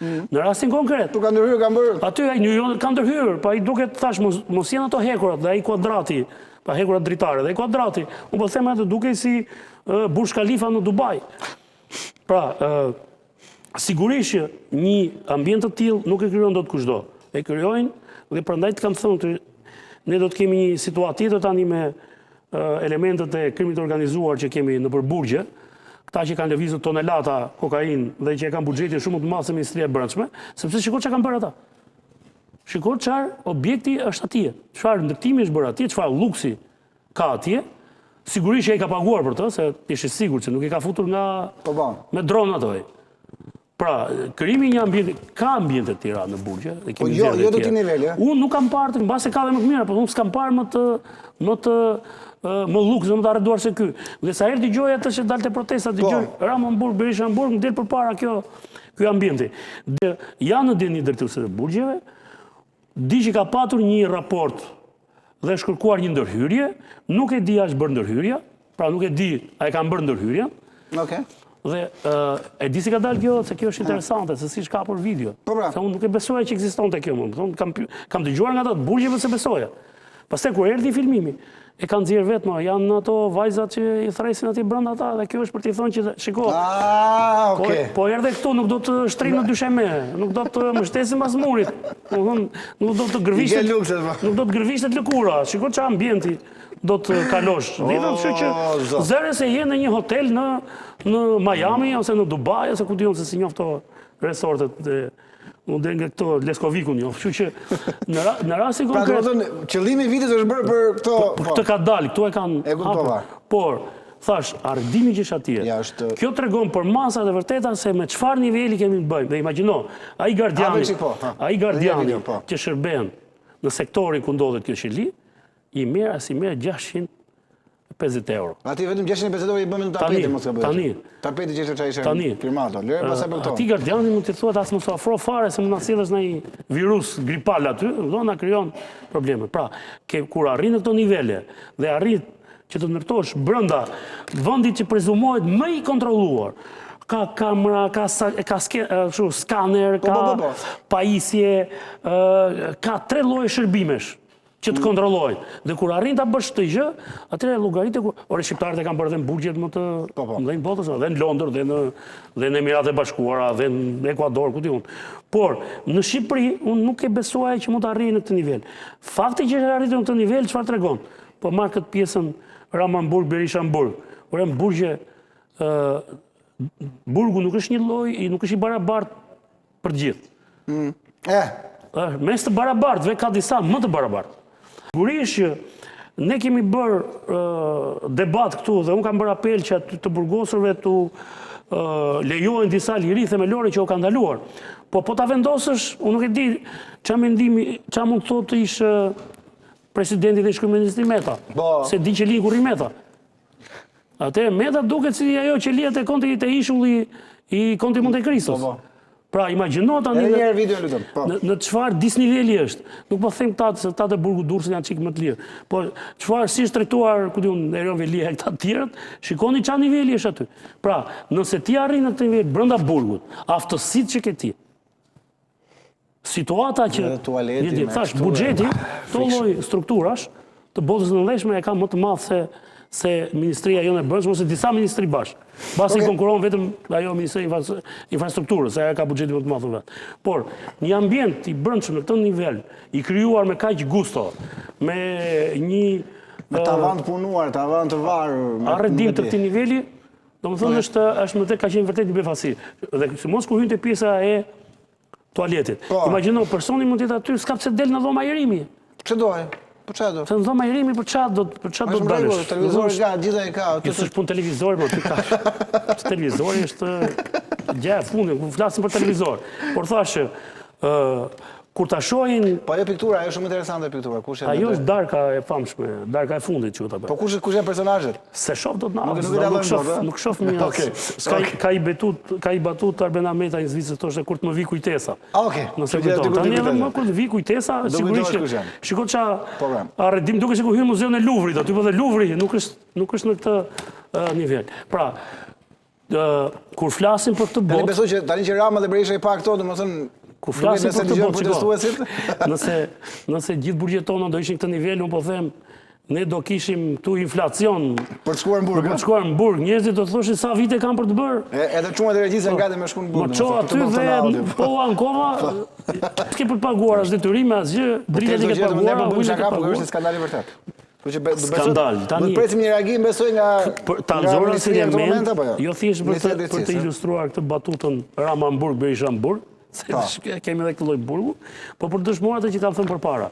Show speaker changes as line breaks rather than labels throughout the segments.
Në rastin konkret.
Tu ka ndërhyrë, ka bërë.
Aty ka ndërhyrë, pa i duket thash mos janë ato hekurat dhe ai kuadrati, pa hekurat dritare dhe ai kuadrati. Unë po them atë duke si Burj Khalifa në Dubai. Pra, sigurisht që një ambient të tillë nuk e krijon dot kushdo. E krijojnë dhe prandaj të kam thënë ne do të kemi një situatë tjetër tani me elementet e krimit organizuar që kemi në përburgje, këta që kanë lëvizur tonelata kokainë dhe që kanë buxhetin shumë të madh se Ministria e Brendshme, sepse shikoj çka kanë bërë ata. Shikoj çfarë objekti është atje, çfarë ndërtimi është bërë atje, çfarë luksi ka atje. Sigurisht që ai ka paguar për të, se ishte sigurt se nuk i ka futur nga me dron ato. Pra, krijimi një ambient, ka ambiente të tjera në burgje.
Po jo do të nivel, ja?
Unë nuk kam parë, mbase ka dhe më të mira, por unë s'kam parë më luks, më të arreduar se ky. Dhe sa herë dëgjoj atë që dalte protesta, dëgjoj Ramon Berisha në burg, më del përpara ky ambienti. Janë në një drejtuese të burgjeve, di që ka patur një raport dhe është kërkuar një ndërhyrje, nuk e di a është bërë ndërhyrja, pra nuk e di a e kanë bërë ndërhyrjen.
Okej.
Dhe e di si ka dalë kjo, se kjo është interesante, se si shka për video. Se unë nuk e besoja që ekzistonte kjo më. Kam dëgjuar nga ato të burgjeve se besoja. Pastaj kur erdhi filmimi, e kanë nxjerrë vetëm, janë ato vajzat që i thresin aty brenda ata dhe kjo është për t'i thonë që shiko. Po erdhe këtu nuk do të shtrinë në dysheme, nuk do të mbështesin pas murit. Nuk do të gërvishtet lëkura. Shiko çfarë ambienti do të kalosh. Kështu që zëre se je në një hotel në Miami ose në Dubai ose ku diun se si njofto resortet unë dhe nga këto Leskovikun jo. Kështu që në rastin konkret.
Pra, qëllimi i vitit është bërë për këto.
Këtë ka dalë, këtu e kanë hapur. Por, thash, arredimi që është atje. Kjo tregon për masat e vërteta se me çfarë niveli kemi të bëjmë. Dhe imagjino, ai gardiani që shërben në sektorin ku ndodhet kjo qeli, i merr 650 euro.
Ati vetëm 650 euro i bëmë në tapeti, mos ka bëjë. Tapeti që ishte firmato, lërë pasaj për këto.
Ati gardiani mund të thuat asë mos afro fare, se mund të sjellësh në një virus gripal aty, do na krijon probleme. Pra, kur arrin në këto nivele dhe arrin që të ndërtosh brenda vendit që prezumohet më i kontrolluar, ka kamera, ka skaner, ka pajisje, ka 3 lloje shërbimesh që të kontrollojnë. Dhe kur arrin ta bësh këtë gjë, atëherë llogaritë ore shqiptarët e kanë bërë dhe në burgjet më të mëdhenj botës, dhe në Londër, dhe në Emiratet e Bashkuara, dhe në Ekuador, ku diun. Por në Shqipëri unë nuk e besuaj që mund të arrijë në këtë nivel. Fakti që është arritur në këtë nivel çfarë tregon? Po marr këtë pjesën Ramon Berisha në burg. Ore në burgje burgu nuk është një lloj, nuk është i barabartë për të gjithë. Mes të barabartëve ka disa më të barabartë. Sigurisht që ne kemi bërë debat këtu dhe unë kam bërë apel që të burgosurve të lejohen disa liri themelore që o ka ndaluar. Po ta vendosësh, unë nuk e di çfarë mendimi, çfarë mund të thotë ish presidenti dhe ish-kryeministri Meta, se di që li kurri Meta. Atëherë Meta duket si ajo që lihet e konti të ishulli i Konti Monte Cristos. Pra, imagjino tani në çfarë disniveli është. Nuk po them se ta të burgu Durrësit janë çik më të lirë. Po çfarë si është trajtuar ku diun Erion Velia e këta të tjerët, shikoni çfarë niveli është aty. Pra, nëse ti arrin në këtë nivel brenda burgut, aftësitë që ke ti. Situata që thash buxheti, këto lloj strukturash të botës së nënshme e ka më të madh se Ministria jonë e Brendshme ose disa ministri bashkë. Basi konkuron vetëm ajo Ministri Infrastrukturës, se ajo ka buxhetin më të madh vetë. Por një ambient i brendshëm në këtë nivel, i krijuar me kaq gusto, me një
tavan të punuar, tavan të varur,
arredim të këtij niveli, domethënë është më tek ka qenë vërtet një befasi. Dhe sidomos kur hyn te pjesa e tualetit. Imagjino personi mund të jetë aty, s'ka pse del në dhoma irimi.
Ç'do ai? Po çfarë do?
Se në dhoma irimi për çfarë do të dalësh?
Televizori ka, gjitha e ka.
Kjo s'është punë televizori, po ty ka. Televizori është gjë e fundit, ku flasim për televizor. Por thashë, kur ta shohin...
Po ajo piktura, ajo shumë interesante piktura.
Ajo është darka e famshme, darka e fundit që u ta bëj.
Po kush janë personazhet?
Se shoh dot nuk shoh më as. Ka i batut Arben Ahmeta në Zvicër thoshte kur të më vi kujtesa. Nëse kujton. Tani edhe më kur të vi kujtesa, sigurisht. Shikoj ç'a arredim duke sikur hyn muzeun e Louvrit, aty po dhe Louvri nuk është në këtë nivel. Pra, kur flasim për këtë
Tani
botë,
besoj që tani që Rama dhe Berisha i pa këto, domethënë
kur flasim për këtë botë,
nëse
nëse gjithë burgjet tona do ishin këtë nivel, unë po them, ne do kishim këtu inflacion
për të shkuar në burg.
Për të shkuar në burg, njerëzit do të thoshin sa vite kanë për të bërë.
Edhe çumat e regjisë ngate me shkuar në burg.
Më ço aty dhe po ankoma s'ke për të paguar as detyrime asgjë, dritat i ke paguar.
Ne bëjmë shaka, por është skandal i vërtet.
Skandal.
Tani do presim një reagim besoj nga
ta nxorën si element,
apo jo?
Jo thjesht për të ilustruar këtë batutën Rama në burg, Berisha në burg, se kemi edhe këtë lloj burgu, por për dëshmuar atë që kam thënë përpara.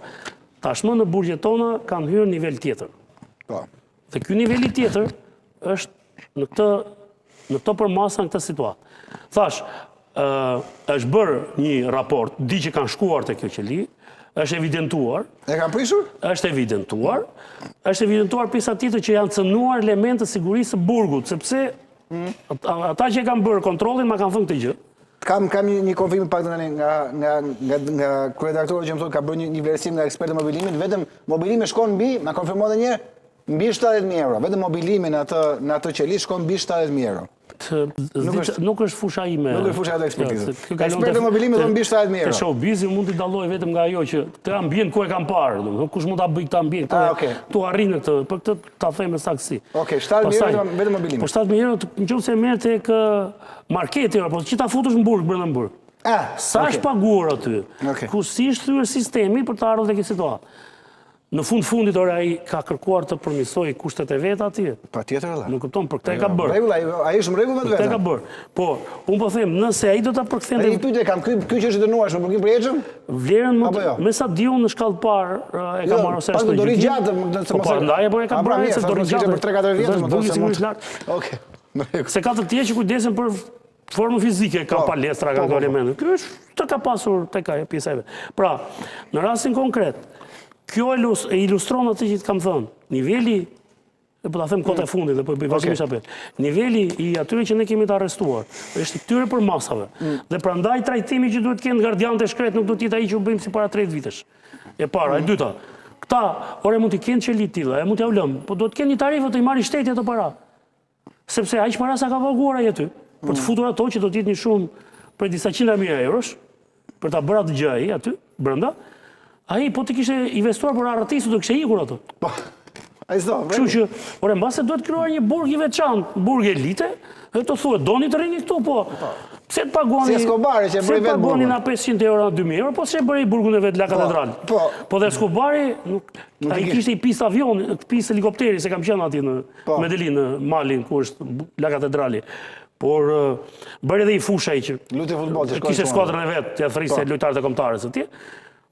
Tashmë në burgjet tona kanë hyrë nivel tjetër. Dhe ky niveli tjetër është në këtë përmasa, në këtë situatë. Thash, është bërë një raport, di që kanë shkuar te kjo qeli, është evidentuar.
E kanë prishur?
Është evidentuar pjesa tjetër që janë cënuar elemente të sigurisë së burgut, sepse ata që kanë bërë kontrollin ma kanë thënë këtë gjë.
Kam një konfirmim pak tani nga kryetartori që më thotë ka bërë një vlerësim nga ekspertë mobilimit, vetëm mobilimi shkon mbi, ma konfirmo edhe një herë, mbi 70.000 euro. Vetëm mobilimi në atë qeli shkon mbi 70.000 euro.
Nuk është fusha ime.
Nuk është fusha e ekspertizës. Ekspertë mobilimi thonë mbi 70.000 euro.
Te showbizi mund t'i dalloj vetëm nga ajo që këtë ambient ku e kam parë, domethënë kush mund ta bëj këtë ambient, tu arrinë këtë, për këtë ta them me saktësi.
Okej, 70.000 euro vetëm mobilimi.
Po 70.000 euro nëse merr tek marketi apo që ta futesh në burg brenda burg. Sa është paguar aty? Ku si është thyer sistemi për të ardhur tek këtë situatë? Në fundit ai ka kërkuar të përmirësojë kushtet e vet atje.
Patjetër valla.
Nuk kupton për këtë ka bërë.
Rregull, ai është në rregull vetë.
Këtë ka bërë. Po, unë po them, nëse ai do ta përkthente.
Ai pyetje kam, ky që është dënuar shumë burgim për Ejxhën?
Vlerën me sa diu në shkallë parë e ka marrë ose
është. Po do rigjatë,
po prandaj apo e ka bërë se do rigjatë
për 3-4 vjet, më thonë se mund.
Okej. Se ka të tjerë që kujdesen për formën fizike, ka palestra, ka elemente. Ky është të ka pasur tek ajo pjesa e vet. Pra, në rastin konkret, kjo e ilustron atë që të kam thënë. Niveli, po ta them kota e fundit dhe po bëj vazhdimisht apel. Niveli i atyre që ne kemi të arrestuar është i këtyre përmasave. Dhe prandaj trajtimi që duhet të kenë gardianët e shkret nuk do të jetë ai që u bëjmë si para 30 vitesh. E para, e dyta. Këta, ore mund të kenë qeli tilla, mund t'ja ulëm, po do të kenë një tarifë të i marrë shteti ato para. Sepse aq para sa ka paguar ai aty, për të futur ato që do të jetë një shumë për disa 100.000 eurosh, për ta bërë atë gjë ai aty brenda. Ai po të kishte investuar për arratisë do kishte ikur ato.
Po. Ai s'do.
Kështu që, ore mbase duhet krijuar një burg i veçantë, burg elite, e të thuhet doni të rini këtu, po. Pse të pagoni?
Si Escobari që bëri vetë burgun.
Pse pagoni na 500 euro na 2.000 euro, po se bëri burgun e vet la katedral. Po dhe Escobari ai kishte i pistë avion, pistë helikopteri, se kam qenë atje në Medellin, në Malin, ku është la katedrali. Por bëri edhe i fushaj që
lutë futboll,
kishte skuadrën e vet, t'ia thrisë lojtarët e kombëtarës atje.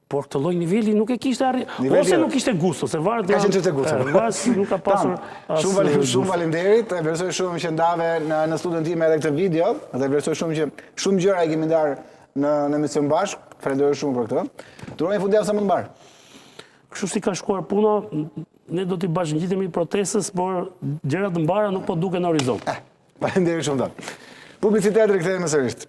Por këtë lloj niveli nuk e kishte arritur. Ose nuk kishte gusto, se varet.
Ka qenë çështë gusto.
Varet nuk ka pasur.
Shumë faleminderit. E vlerësoj shumë që ndave në studion tim edhe këtë video, dhe vlerësoj shumë që shumë gjëra i kemi ndarë në emision bashk. Falenderoj shumë për këtë. Durojmë fundjavë sa më të mbar.
Kështu si ka shkuar puna, ne do t'i bashkëngjitemi protestës, por gjërat të mbara nuk po duken në horizont.
Faleminderit shumë. Publicitet rikthehemi sërish.